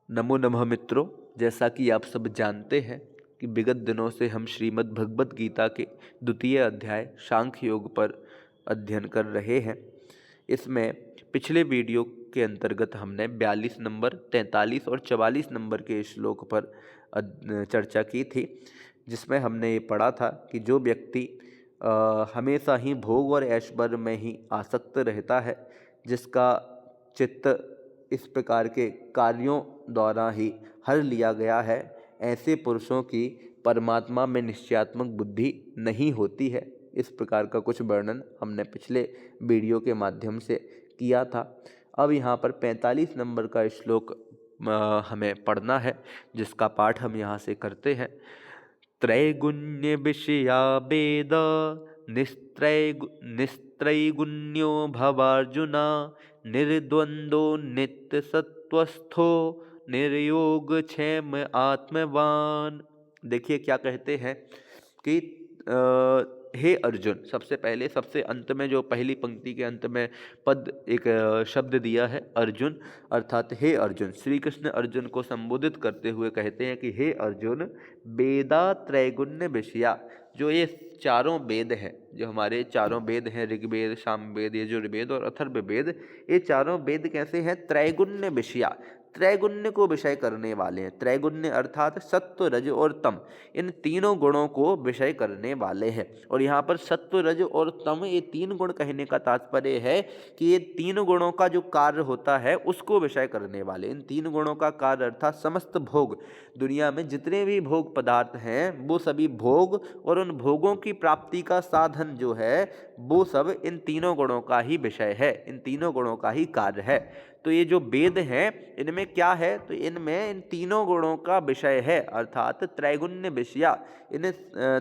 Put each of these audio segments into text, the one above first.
नमो नमः मित्रों। जैसा कि आप सब जानते हैं कि विगत दिनों से हम श्रीमद् भगवत गीता के द्वितीय अध्याय सांख्य योग पर अध्ययन कर रहे हैं। इसमें पिछले वीडियो के अंतर्गत हमने 42 नंबर, 43 और 44 नंबर के श्लोक पर चर्चा की थी, जिसमें हमने ये पढ़ा था कि जो व्यक्ति हमेशा ही भोग और ऐश्वर्य में ही आसक्त रहता है, जिसका चित्त इस प्रकार के कार्यों द्वारा ही हर लिया गया है, ऐसे पुरुषों की परमात्मा में निश्चयात्मक बुद्धि नहीं होती है। इस प्रकार का कुछ वर्णन हमने पिछले वीडियो के माध्यम से किया था। अब यहाँ पर 45 नंबर का श्लोक हमें पढ़ना है, जिसका पाठ हम यहाँ से करते हैं। त्रैगुण्य विषया वेद निस्त्रैगुण्यो भवार्जुना निर्द्वंदो नित्य सत्वस्थो निर्योग क्षेम आत्मवान। देखिए क्या कहते हैं कि हे अर्जुन, सबसे पहले सबसे अंत में जो पहली पंक्ति के अंत में पद एक शब्द दिया है अर्जुन, अर्थात हे अर्जुन, श्री कृष्ण अर्जुन को संबोधित करते हुए कहते हैं कि हे अर्जुन, वेदा त्रैगुण्य विषया, जो ये चारों वेद हैं, जो हमारे चारों वेद हैं, ऋग्वेद, सामवेद, यजुर्वेद और अथर्ववेद, ये चारों वेद कैसे हैं? त्रैगुण्य विषया, त्रैगुण्य को विषय करने वाले हैं। त्रैगुण्य अर्थात सत्व, रज और तम, इन तीनों गुणों को विषय करने वाले हैं। और यहाँ पर सत्व, रज और तम, ये तीन गुण कहने का तात्पर्य है कि ये तीन गुणों का जो कार्य होता है उसको विषय करने वाले। इन तीन गुणों का कार्य अर्थात समस्त भोग, दुनिया में जितने भी भोग पदार्थ हैं वो सभी भोग और उन भोगों की प्राप्ति का साधन जो है वो सब इन तीनों गुणों का ही विषय है, इन तीनों गुणों का ही कार्य है। तो ये जो वेद हैं इनमें क्या है? तो इनमें इन तीनों गुणों का विषय है, अर्थात त्रैगुण्य विषया। इन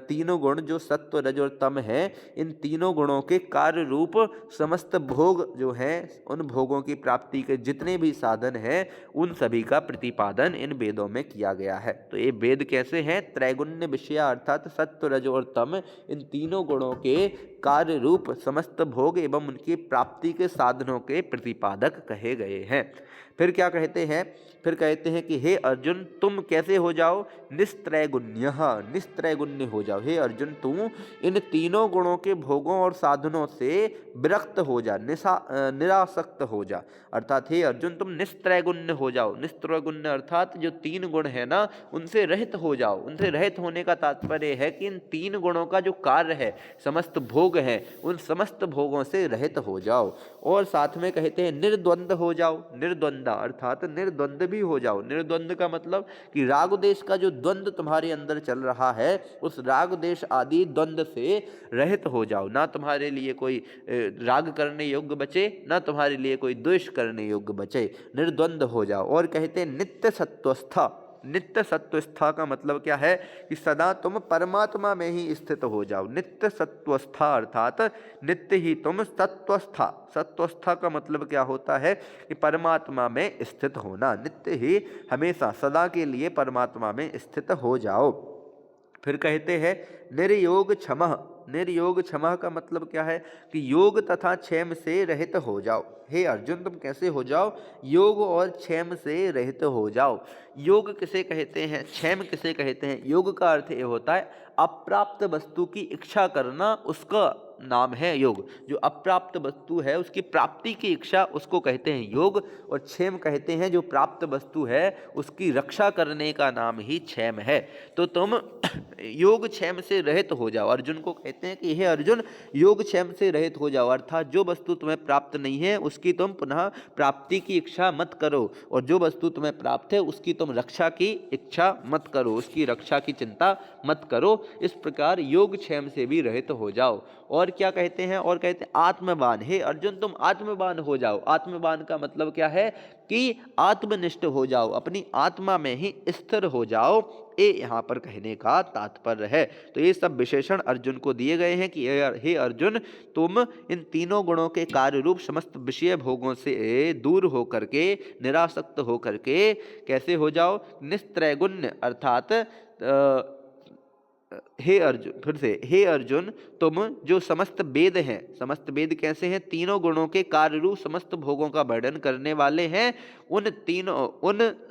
तीनों गुण जो सत्व, रज और तम है, इन तीनों गुणों के कार्य रूप समस्त भोग जो हैं, उन भोगों की प्राप्ति के जितने भी साधन हैं, उन सभी का प्रतिपादन इन वेदों में किया गया है। तो ये वेद कैसे हैं? त्रैगुण्य विषया अर्थात सत्व, रज और तम, इन तीनों गुणों के कार्य रूप समस्त भोग एवं उनकी प्राप्ति के साधनों के प्रतिपादक कहे गए हैं। फिर क्या कहते हैं? फिर कहते हैं कि हे अर्जुन, तुम कैसे हो जाओ? निस्त्रैगुण्य, निस्त्रैगुण्य हो जाओ। हे अर्जुन, तू इन तीनों गुणों के भोगों और साधनों से विरक्त हो जा, निरासक्त हो जा। अर्थात हे अर्जुन, तुम निस्त्रैगुण्य हो जाओ। निस्त्रैगुण्य अर्थात जो तीन गुण है ना, उनसे रहित हो जाओ। उनसे रहित होने का तात्पर्य है कि इन तीन गुणों का जो कार्य है, समस्त भोग है, उन समस्त भोगों से रहित हो जाओ। और साथ में कहते हैं निर्द्वंद हो जाओ। निर्द्वंदा अर्थात निर्द्वंद भी हो जाओ। निर्द्वंद का मतलब कि राग देश का जो द्वंद तुम्हारे अंदर चल रहा है, उस राग देश आदि द्वंद से रहित हो जाओ। ना तुम्हारे लिए कोई राग करने योग्य बचे, ना तुम्हारे लिए कोई द्वेष करने योग्य बचे, निर्द्वंद हो जाओ। और कहते हैं नित्य सत्वस्था। नित्य सत्वस्था का मतलब क्या है? कि सदा तुम परमात्मा में ही स्थित हो जाओ। नित्य सत्वस्था अर्थात नित्य ही तुम सत्वस्था। सत्वस्था का मतलब क्या होता है? कि परमात्मा में स्थित होना। नित्य ही हमेशा सदा के लिए परमात्मा में स्थित हो जाओ। फिर कहते हैं निर्योग क्षमः। निर्योग क्षमा का मतलब क्या है? कि योग तथा क्षेम से रहित हो जाओ। हे अर्जुन, तुम कैसे हो जाओ? योग और क्षेम से रहित हो जाओ। योग किसे कहते हैं? क्षेम किसे कहते हैं? योग का अर्थ ये होता है अप्राप्त वस्तु की इच्छा करना, उसका नाम है योग। जो अप्राप्त वस्तु है उसकी प्राप्ति की इच्छा, उसको कहते हैं योग। और क्षेम कहते हैं जो प्राप्त वस्तु है उसकी रक्षा करने का नाम ही क्षेम है। तो तुम योग क्षेम से रहित हो जाओ। अर्जुन को कहते हैं कि हे अर्जुन, योग क्षेम से रहित हो जाओ, अर्थात जो वस्तु तुम्हें प्राप्त नहीं है उसकी तुम पुनः प्राप्ति की इच्छा मत करो, और जो वस्तु तुम्हें प्राप्त है उसकी तुम रक्षा की इच्छा मत करो, उसकी रक्षा की चिंता मत करो। इस प्रकार योग क्षेम से भी रहित हो जाओ। और क्या कहते हैं? और कहते हैं आत्मवान। हे अर्जुन, तुम आत्मवान हो जाओ। आत्मवान का मतलब क्या है? कि आत्मनिष्ठ हो जाओ, अपनी आत्मा में ही स्थिर हो जाओ, ये यहाँ पर कहने का तात्पर्य है। तो ये सब विशेषण अर्जुन को दिए गए हैं कि हे अर्जुन, तुम इन तीनों गुणों के कार्य रूप समस्त विषय भोगों से दूर होकर के, निरासक्त होकर के कैसे हो जाओ? निस्त्रैगुण्य अर्थात हे अर्जुन, फिर से हे अर्जुन, तुम जो समस्त वेद हैं, समस्त वेद कैसे हैं? तीनों गुणों के कार्य रूप समस्त भोगों का वर्णन करने वाले हैं। उन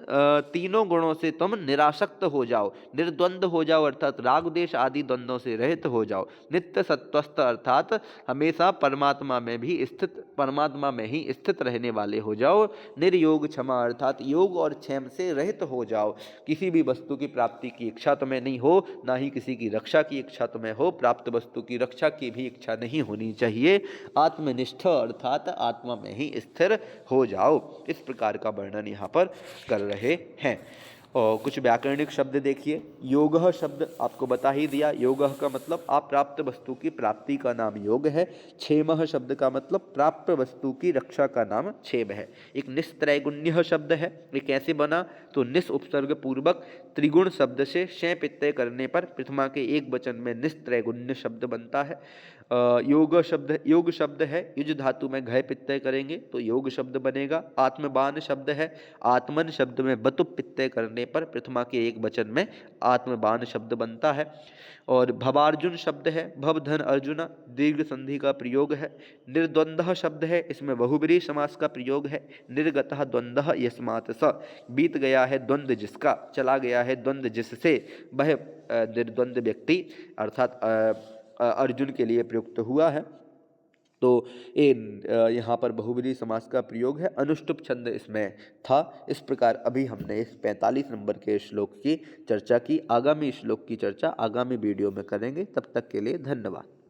तीनों गुणों से तुम निरासक्त हो जाओ, निर्द्वंद हो जाओ अर्थात राग द्वेष आदि द्वंद्वों से रहित हो जाओ। नित्य सत्वस्थ अर्थात हमेशा परमात्मा में भी स्थित, परमात्मा में ही स्थित रहने वाले हो जाओ। निर्योग क्षमा अर्थात योग और क्षेम से रहित हो जाओ। किसी भी वस्तु की प्राप्ति की इच्छा तुम्हें नहीं हो, ना ही किसी की रक्षा की इच्छा तुम्हें हो, प्राप्त वस्तु की रक्षा की भी इच्छा नहीं होनी चाहिए। आत्मनिष्ठ अर्थात आत्मा में ही स्थिर हो जाओ। इस प्रकार का वर्णन यहाँ पर कर रहे हैं। और कुछ व्याकरणिक शब्द देखिए। योगः शब्द आपको बता ही दिया, योगः का मतलब आप प्राप्त वस्तु की प्राप्ति का नाम योग है। क्षेमः शब्द का मतलब प्राप्त वस्तु की रक्षा का नाम क्षेम है। एक निस्त्रैगुण्य शब्द है। ये कैसे बना? तो निस उपसर्ग पूर्वक त्रिगुण शब्द से शय प्रत्यय करने पर प्रथमा के एक वचन में निस्त्रैगुण्य शब्द बनता है। योग शब्द है, युज धातु में घय प्रत्यय करेंगे तो योग शब्द बनेगा। आत्मबान शब्द है, आत्मन शब्द में बतुप प्रत्यय करने पर प्रथमा के एक वचन में आत्मबान शब्द बनता है। और भवार्जुन शब्द है, भव धन अर्जुना, दीर्घ संधि का प्रयोग है। निर्द्वंद्व शब्द है, इसमें बहुब्रीहि समास का प्रयोग है। निर्गतः द्वंद्व यस्मात् स, बीत गया है द्वंद्व जिसका, चला गया है द्वंद्व जिससे, वह निर्द्वंद्व व्यक्ति अर्थात अर्जुन के लिए प्रयुक्त हुआ है। तो ये यहाँ पर बहुब्रीहि समास का प्रयोग है। अनुष्टुप छंद इसमें था। इस प्रकार अभी हमने इस 45 नंबर के श्लोक की चर्चा की। आगामी श्लोक की चर्चा आगामी वीडियो में करेंगे। तब तक के लिए धन्यवाद।